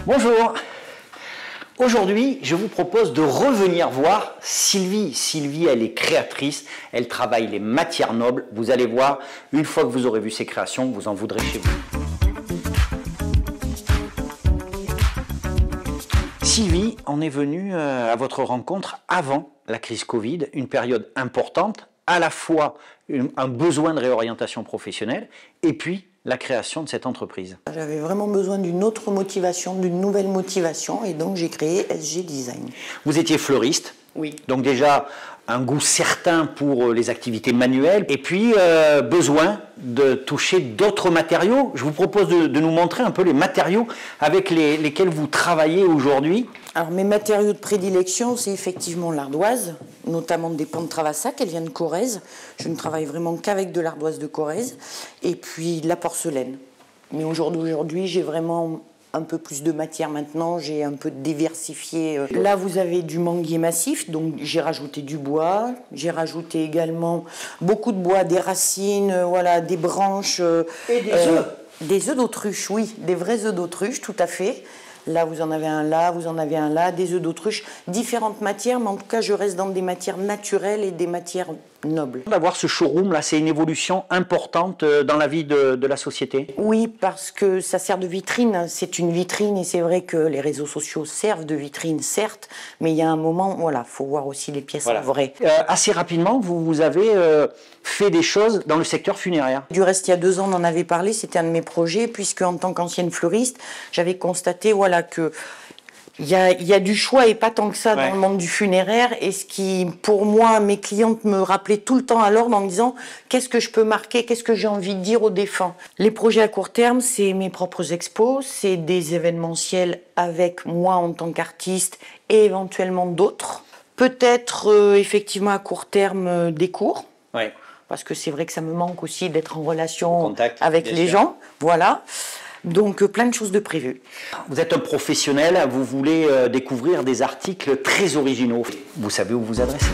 Bonjour. Aujourd'hui, je vous propose de revenir voir Sylvie. Sylvie, elle est créatrice, elle travaille les matières nobles. Vous allez voir, une fois que vous aurez vu ses créations, vous en voudrez chez vous. Sylvie, on est venu à votre rencontre avant la crise Covid, une période importante, à la fois un besoin de réorientation professionnelle et puis la création de cette entreprise. J'avais vraiment besoin d'une autre motivation, d'une nouvelle motivation, et donc j'ai créé SG Design. Vous étiez fleuriste, oui. Donc déjà un goût certain pour les activités manuelles, et puis besoin de toucher d'autres matériaux. Je vous propose de nous montrer un peu les matériaux avec lesquels vous travaillez aujourd'hui. Alors mes matériaux de prédilection, c'est effectivement l'ardoise, notamment des pans de Travassac, elle vient de Corrèze. Je ne travaille vraiment qu'avec de l'ardoise de Corrèze, et puis la porcelaine. Mais aujourd'hui, j'ai vraiment un peu plus de matière maintenant, j'ai un peu diversifié. Là, vous avez du manguier massif, donc j'ai rajouté du bois, j'ai rajouté également beaucoup de bois, des racines, voilà, des branches. Et des œufs. Des œufs d'autruche, oui, des vrais œufs d'autruche, tout à fait. Là, vous en avez un là, vous en avez un là, des œufs d'autruche, différentes matières, mais en tout cas, je reste dans des matières naturelles et des matières nobles. D'avoir ce showroom, là, c'est une évolution importante dans la vie de la société. Oui, parce que ça sert de vitrine, c'est une vitrine, et c'est vrai que les réseaux sociaux servent de vitrine, certes, mais il y a un moment, voilà, il faut voir aussi les pièces vraies. Assez rapidement, vous avez fait des choses dans le secteur funéraire. Du reste, il y a 2 ans, on en avait parlé, c'était un de mes projets, puisque en tant qu'ancienne fleuriste, j'avais constaté, voilà, que il y a du choix et pas tant que ça dans le monde du funéraire, et ce qui, pour moi, mes clientes me rappelaient tout le temps à l'ordre en me disant qu'est-ce que je peux marquer, qu'est-ce que j'ai envie de dire aux défunts. Les projets à court terme, c'est mes propres expos, c'est des événementiels avec moi en tant qu'artiste et éventuellement d'autres. Peut-être effectivement à court terme des cours. Ouais. Parce que c'est vrai que ça me manque aussi d'être en relation contact, avec les gens. Voilà. Donc plein de choses de prévues. Vous êtes un professionnel, vous voulez découvrir des articles très originaux. Vous savez où vous adresser.